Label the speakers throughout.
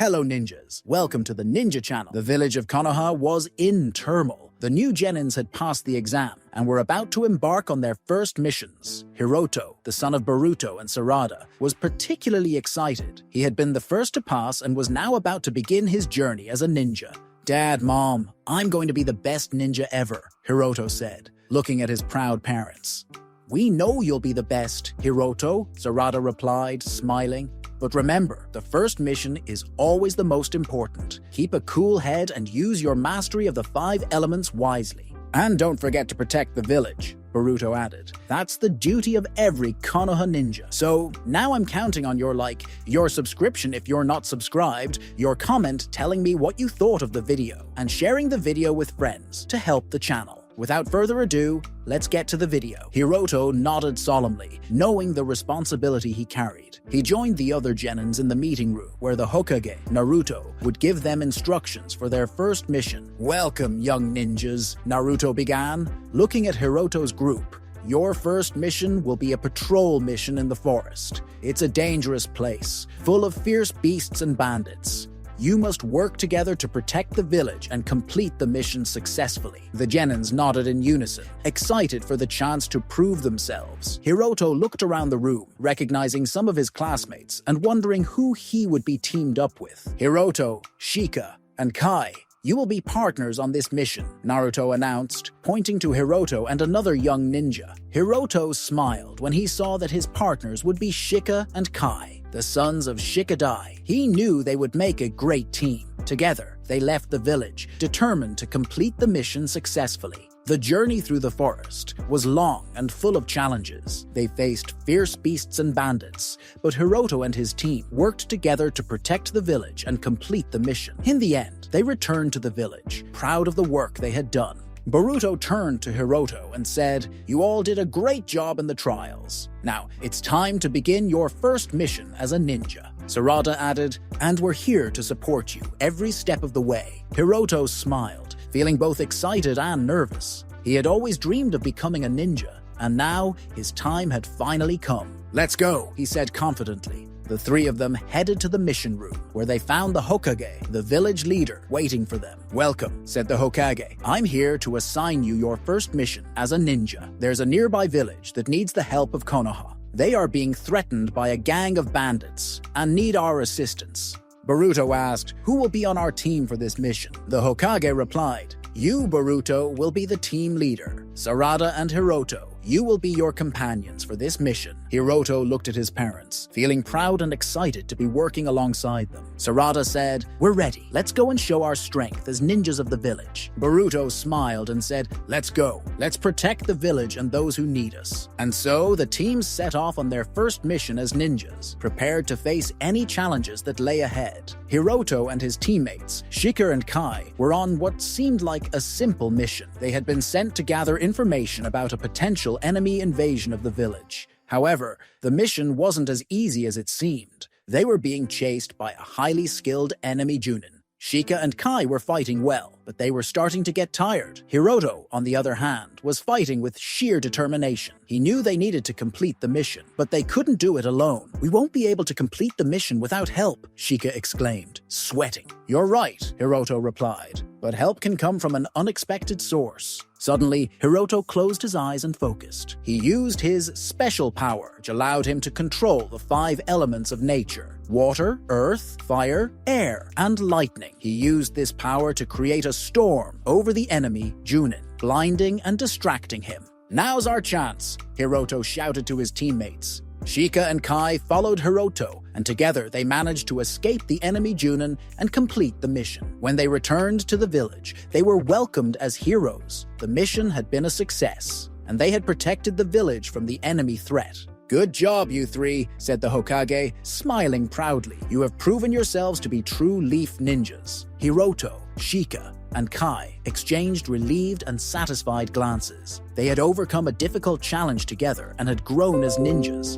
Speaker 1: Hello ninjas, welcome to the Ninja Channel. The village of Konoha was in turmoil. The new genins had passed the exam and were about to embark on their first missions. Hiroto, the son of Boruto and Sarada, was particularly excited. He had been the first to pass and was now about to begin his journey as a ninja. "Dad, Mom, I'm going to be the best ninja ever," Hiroto said, looking at his proud parents. "We know you'll be the best, Hiroto," Sarada replied, smiling. "But remember, the first mission is always the most important. Keep a cool head and use your mastery of the 5 elements wisely. And don't forget to protect the village," Boruto added. "That's the duty of every Konoha ninja. So now I'm counting on your subscription if you're not subscribed, your comment telling me what you thought of the video, and sharing the video with friends to help the channel. Without further ado, let's get to the video." Hiroto nodded solemnly, knowing the responsibility he carried. He joined the other genins in the meeting room, where the Hokage, Naruto, would give them instructions for their first mission. "Welcome, young ninjas," Naruto began, looking at Hiroto's group. "Your first mission will be a patrol mission in the forest. It's a dangerous place, full of fierce beasts and bandits. You must work together to protect the village and complete the mission successfully." The genins nodded in unison, excited for the chance to prove themselves. Hiroto looked around the room, recognizing some of his classmates and wondering who he would be teamed up with. "Hiroto, Shika, and Kai, you will be partners on this mission," Naruto announced, pointing to Hiroto and another young ninja. Hiroto smiled when he saw that his partners would be Shika and Kai, the sons of Shikadai. He knew they would make a great team. Together, they left the village, determined to complete the mission successfully. The journey through the forest was long and full of challenges. They faced fierce beasts and bandits, but Hiroto and his team worked together to protect the village and complete the mission. In the end, they returned to the village, proud of the work they had done. Boruto turned to Hiroto and said, "You all did a great job in the trials. Now, it's time to begin your first mission as a ninja." Sarada added, "And we're here to support you every step of the way." Hiroto smiled, feeling both excited and nervous. He had always dreamed of becoming a ninja, and now his time had finally come. "Let's go," he said confidently. The 3 of them headed to the mission room, where they found the Hokage, the village leader, waiting for them. "Welcome," said the Hokage. "I'm here to assign you your first mission as a ninja. There's a nearby village that needs the help of Konoha. They are being threatened by a gang of bandits and need our assistance." Boruto asked, "Who will be on our team for this mission?" The Hokage replied, "You, Boruto, will be the team leader. Sarada and Hiroto, you will be your companions for this mission." Hiroto looked at his parents, feeling proud and excited to be working alongside them. Sarada said, "We're ready. Let's go and show our strength as ninjas of the village." Boruto smiled and said, "Let's go. Let's protect the village and those who need us." And so the team set off on their first mission as ninjas, prepared to face any challenges that lay ahead. Hiroto and his teammates, Shika and Kai, were on what seemed like a simple mission. They had been sent to gather information about a potential enemy invasion of the village. However, the mission wasn't as easy as it seemed. They were being chased by a highly skilled enemy Junin. Shika and Kai were fighting well, but they were starting to get tired. Hiroto, on the other hand, was fighting with sheer determination. He knew they needed to complete the mission, but they couldn't do it alone. "We won't be able to complete the mission without help," Shika exclaimed, sweating. "You're right," Hiroto replied, "but help can come from an unexpected source." Suddenly, Hiroto closed his eyes and focused. He used his special power, which allowed him to control the 5 elements of nature: water, earth, fire, air, and lightning. He used this power to create a storm over the enemy, Junin, blinding and distracting him. "Now's our chance," Hiroto shouted to his teammates. Shika and Kai followed Hiroto, and together they managed to escape the enemy Junin and complete the mission. When they returned to the village, they were welcomed as heroes. The mission had been a success, and they had protected the village from the enemy threat. "Good job, you 3, said the Hokage, smiling proudly. "You have proven yourselves to be true leaf ninjas." Hiroto, Shika, and Kai exchanged relieved and satisfied glances. They had overcome a difficult challenge together and had grown as ninjas.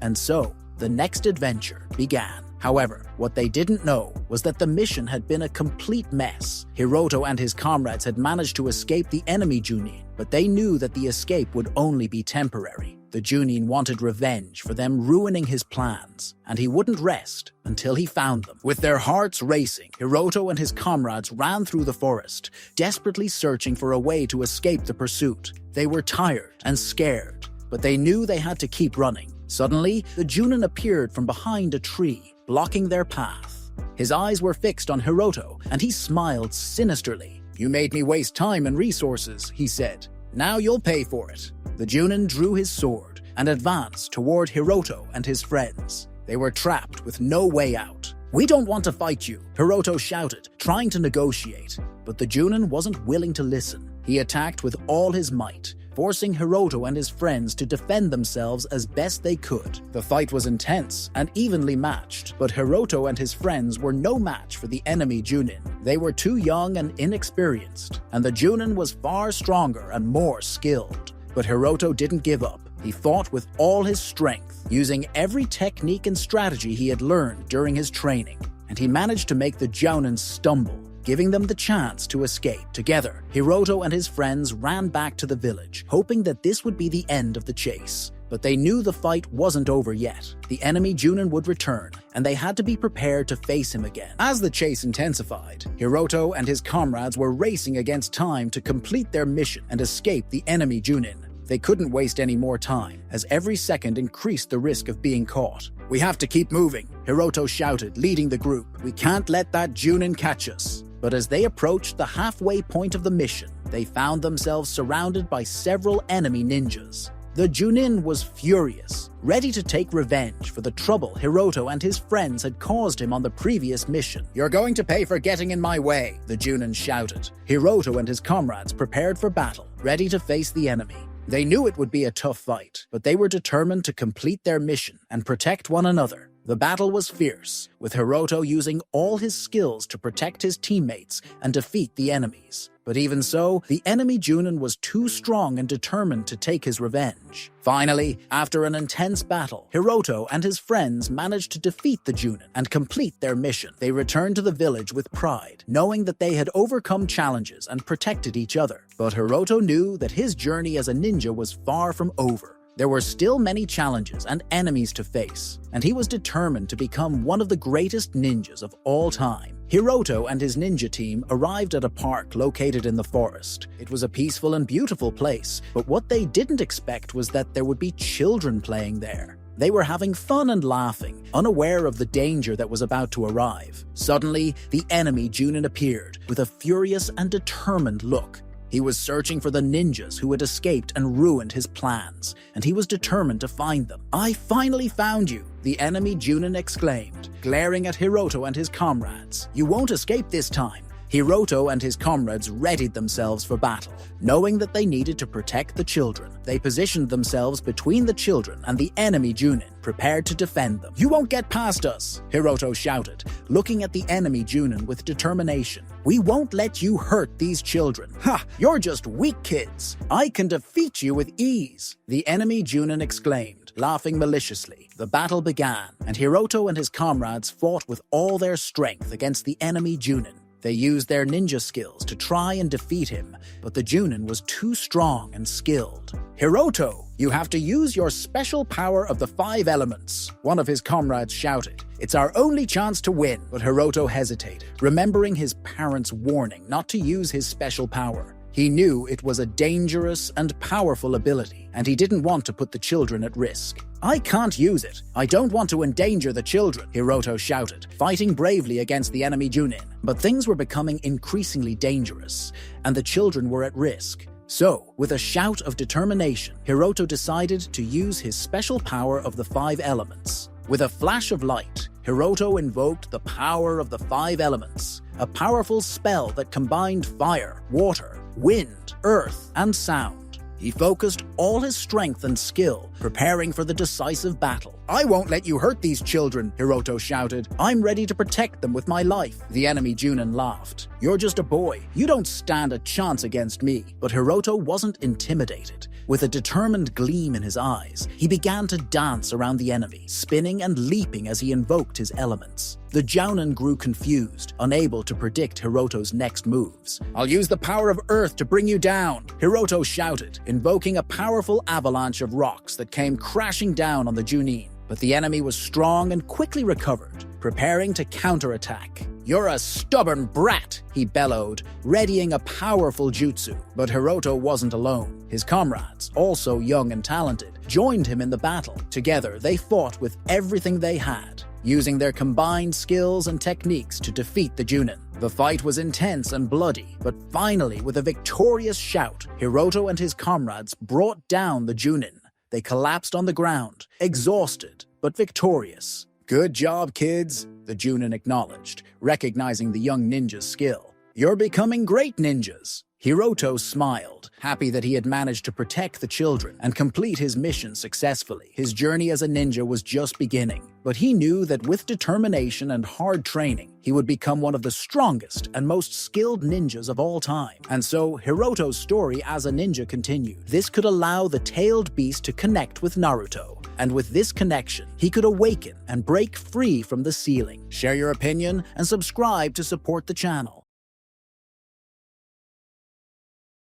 Speaker 1: And so, the next adventure began. However, what they didn't know was that the mission had been a complete mess. Hiroto and his comrades had managed to escape the enemy Junin, but they knew that the escape would only be temporary. The Junin wanted revenge for them ruining his plans, and he wouldn't rest until he found them. With their hearts racing, Hiroto and his comrades ran through the forest, desperately searching for a way to escape the pursuit. They were tired and scared, but they knew they had to keep running. Suddenly, the Junin appeared from behind a tree, blocking their path. His eyes were fixed on Hiroto, and he smiled sinisterly. "You made me waste time and resources," he said. "Now you'll pay for it." The Junin drew his sword and advanced toward Hiroto and his friends. They were trapped with no way out. "We don't want to fight you," Hiroto shouted, trying to negotiate. But the Junin wasn't willing to listen. He attacked with all his might, forcing Hiroto and his friends to defend themselves as best they could. The fight was intense and evenly matched, but Hiroto and his friends were no match for the enemy Junin. They were too young and inexperienced, and the Junin was far stronger and more skilled. But Hiroto didn't give up. He fought with all his strength, using every technique and strategy he had learned during his training, and he managed to make the Jounin stumble, giving them the chance to escape. Together, Hiroto and his friends ran back to the village, hoping that this would be the end of the chase. But they knew the fight wasn't over yet. The enemy Junin would return, and they had to be prepared to face him again. As the chase intensified, Hiroto and his comrades were racing against time to complete their mission and escape the enemy Junin. They couldn't waste any more time, as every second increased the risk of being caught. "We have to keep moving," Hiroto shouted, leading the group. "We can't let that Junin catch us." But as they approached the halfway point of the mission, they found themselves surrounded by several enemy ninjas. The Junin was furious, ready to take revenge for the trouble Hiroto and his friends had caused him on the previous mission. "You're going to pay for getting in my way," the Junin shouted. Hiroto and his comrades prepared for battle, ready to face the enemy. They knew it would be a tough fight, but they were determined to complete their mission and protect one another. The battle was fierce, with Hiroto using all his skills to protect his teammates and defeat the enemies. But even so, the enemy Junin was too strong and determined to take his revenge. Finally, after an intense battle, Hiroto and his friends managed to defeat the Junin and complete their mission. They returned to the village with pride, knowing that they had overcome challenges and protected each other. But Hiroto knew that his journey as a ninja was far from over. There were still many challenges and enemies to face, and he was determined to become one of the greatest ninjas of all time. Hiroto and his ninja team arrived at a park located in the forest. It was a peaceful and beautiful place, but what they didn't expect was that there would be children playing there. They were having fun and laughing, unaware of the danger that was about to arrive. Suddenly, the enemy Junin appeared with a furious and determined look. He was searching for the ninjas who had escaped and ruined his plans, and he was determined to find them. "I finally found you," the enemy Junin exclaimed, glaring at Hiroto and his comrades. "You won't escape this time." Hiroto and his comrades readied themselves for battle, knowing that they needed to protect the children. They positioned themselves between the children and the enemy Junin, prepared to defend them. "You won't get past us," Hiroto shouted, looking at the enemy Junin with determination. "We won't let you hurt these children. Ha! You're just weak kids. I can defeat you with ease," the enemy Junin exclaimed, laughing maliciously. The battle began, and Hiroto and his comrades fought with all their strength against the enemy Junin. They used their ninja skills to try and defeat him, but the Junin was too strong and skilled. "Hiroto, you have to use your special power of the 5 elements," one of his comrades shouted. "It's our only chance to win." But Hiroto hesitated, remembering his parents' warning not to use his special power. He knew it was a dangerous and powerful ability, and he didn't want to put the children at risk. "I can't use it. I don't want to endanger the children," Hiroto shouted, fighting bravely against the enemy Junin. But things were becoming increasingly dangerous, and the children were at risk. So, with a shout of determination, Hiroto decided to use his special power of the 5 elements. With a flash of light, Hiroto invoked the power of the 5 elements, a powerful spell that combined fire, water, wind, earth, and sound. He focused all his strength and skill, preparing for the decisive battle. "I won't let you hurt these children," Hiroto shouted. "I'm ready to protect them with my life." The enemy Junin laughed. "You're just a boy. You don't stand a chance against me." But Hiroto wasn't intimidated. With a determined gleam in his eyes, he began to dance around the enemy, spinning and leaping as he invoked his elements. The Jounin grew confused, unable to predict Hiroto's next moves. "I'll use the power of Earth to bring you down," Hiroto shouted, invoking a powerful avalanche of rocks that came crashing down on the Junin. But the enemy was strong and quickly recovered, preparing to counterattack. "You're a stubborn brat," he bellowed, readying a powerful jutsu. But Hiroto wasn't alone. His comrades, also young and talented, joined him in the battle. Together, they fought with everything they had, using their combined skills and techniques to defeat the Junin. The fight was intense and bloody, but finally, with a victorious shout, Hiroto and his comrades brought down the Junin. They collapsed on the ground, exhausted but victorious. "Good job, kids," the Junin acknowledged, recognizing the young ninja's skill. "You're becoming great ninjas." Hiroto smiled, happy that he had managed to protect the children and complete his mission successfully. His journey as a ninja was just beginning, but he knew that with determination and hard training, he would become one of the strongest and most skilled ninjas of all time. And so, Hiroto's story as a ninja continued. This could allow the tailed beast to connect with Naruto, and with this connection, he could awaken and break free from the ceiling. Share your opinion and subscribe to support the channel.